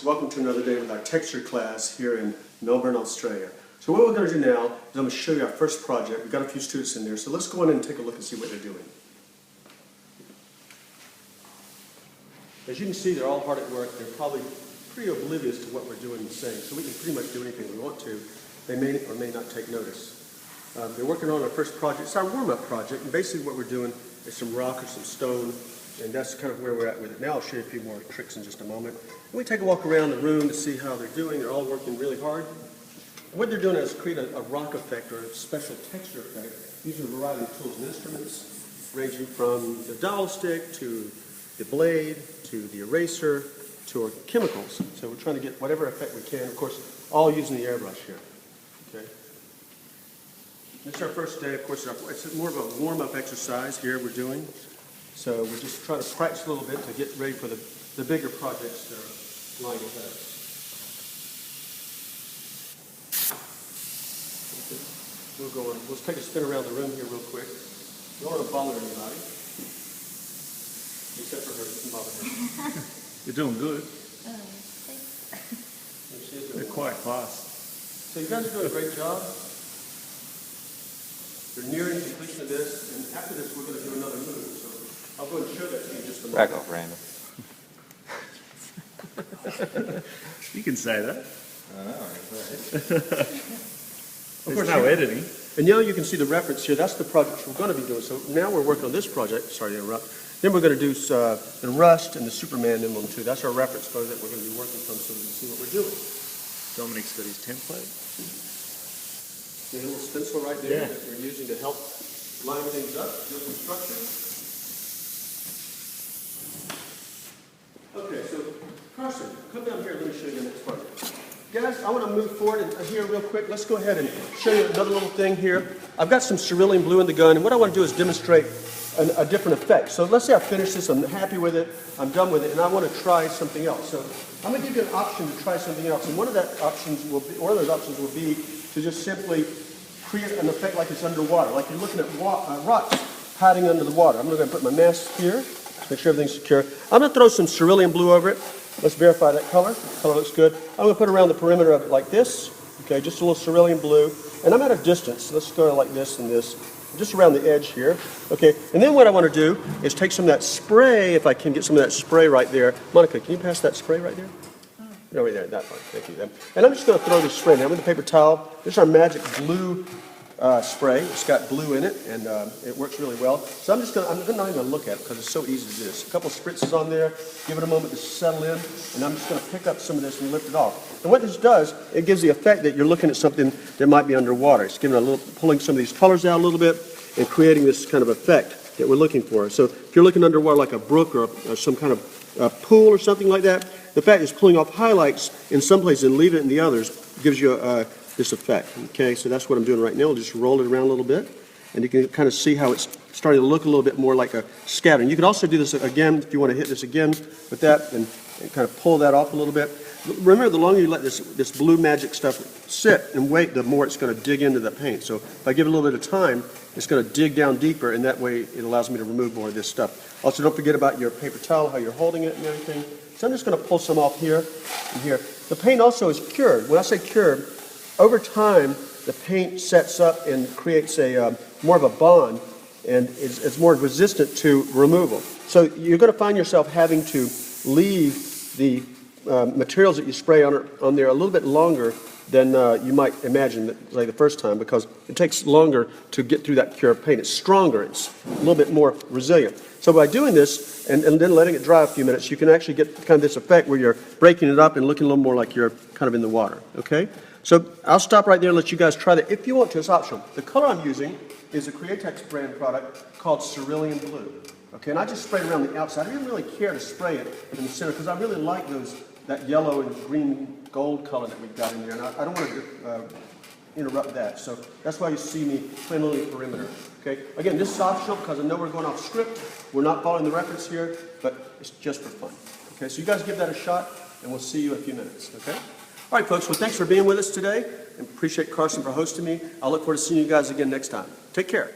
Welcome to another day with our texture class here in Melbourne, Australia. So what we're going to do now is I'm going to show you our first project. We've got a few students in there, so let's go in and take a look and see what they're doing. As you can see, they're all hard at work. They're probably pretty oblivious to what we're doing and saying, so we can pretty much do anything we want to. They may or may not take notice. They're working on our first project. It's our warm-up project, and basically what we're doing is some rock or some stone, and that's kind of where we're at with it. Now I'll show you a few more tricks in just a moment. And we take a walk around the room to see how they're doing. They're all working really hard. And what they're doing is create a rock effect or a special texture effect using a variety of tools and instruments, ranging from the dowel stick to the blade to the eraser to our chemicals. So we're trying to get whatever effect we can, of course, all using the airbrush here. Okay. This is our first day. Of course, it's more of a warm-up exercise here we're doing. So we're just trying to practice a little bit to get ready for the bigger projects that are lying ahead of us. We'll go on. Let's take a spin around the room here real quick. We don't want to bother anybody. Except for her. You can bother her. You're doing good. Thanks. They're quite fast. So you guys are doing a great job. We're nearing completion of this, and after this we're going to do another move. So I'll go and show that to you in just a moment. Back off, Randall. You can say that. I know. There's no editing. And now you can see the reference here. That's the project we're going to be doing. So now we're working on this project. Sorry to interrupt. Then we're going to do the Rust and the Superman emblem too. That's our reference photo that we're going to be working from so we can see what we're doing. Dominic's got his template. The little stencil right there that we're using to help line things up, give some structure. Okay, so Carson, come down here. Let me show you the next project. Guys, I want to move forward here real quick. Let's go ahead and show you another little thing here. I've got some cerulean blue in the gun, and what I want to do is demonstrate a different effect. So let's say I finish this, I'm happy with it, I'm done with it, and I want to try something else. So I'm going to give you an option to try something else, and one of those options will be to just simply create an effect like it's underwater, like you're looking at rocks hiding under the water. I'm going to put my mask here, make sure everything's secure. I'm going to throw some cerulean blue over it. Let's verify that color. The color looks good. I'm going to put it around the perimeter of it like this. Okay, just a little cerulean blue. And I'm at a distance. Let's go like this and this. Just around the edge here. Okay, and then what I want to do is take some of that spray, if I can get some of that spray right there. Monica, can you pass that spray right there? No, right there, that part. Thank you. And I'm just going to throw this spray now with a paper towel. This is our magic blue spray. It's got blue in it, and it works really well. So I'm not even going to look at it because it's so easy to do this. A couple spritzes on there, give it a moment to settle in, and I'm just going to pick up some of this and lift it off. And what this does, it gives the effect that you're looking at something that might be underwater. It's giving pulling some of these colors out a little bit and creating this kind of effect that we're looking for. So if you're looking underwater like a brook or some kind of pool or something like that, the fact is pulling off highlights in some places and leaving it in the others gives you this effect. Okay, so that's what I'm doing right now. I'll just roll it around a little bit, and you can kind of see how it's starting to look a little bit more like a scattering. You can also do this again if you want to hit this again with that and kind of pull that off a little bit. Remember, the longer you let this blue magic stuff sit and wait, the more it's going to dig into the paint. So if I give it a little bit of time, it's going to dig down deeper, and that way it allows me to remove more of this stuff. Also, don't forget about your paper towel, how you're holding it and everything. So I'm just going to pull some off here and here. The paint also is cured. When I say cured, over time, the paint sets up and creates more of a bond, and it's more resistant to removal. So you're going to find yourself having to leave the materials that you spray on there a little bit longer than you might imagine, like the first time, because it takes longer to get through that cured paint. It's stronger. It's a little bit more resilient. So by doing this and then letting it dry a few minutes, you can actually get kind of this effect where you're breaking it up and looking a little more like you're kind of in the water. Okay? So I'll stop right there and let you guys try that. If you want to, it's optional. The color I'm using is a Createx brand product called Cerulean Blue. Okay, and I just sprayed around the outside. I didn't really care to spray it in the center because I really like that yellow and green gold color that we've got in there, and I don't want to interrupt that. So that's why you see me playing a little perimeter. Okay, again, this is optional because I know we're going off script. We're not following the reference here, but it's just for fun. Okay, so you guys give that a shot, and we'll see you in a few minutes. Okay. All right, folks, well, thanks for being with us today, and appreciate Carson for hosting me. I'll look forward to seeing you guys again next time. Take care.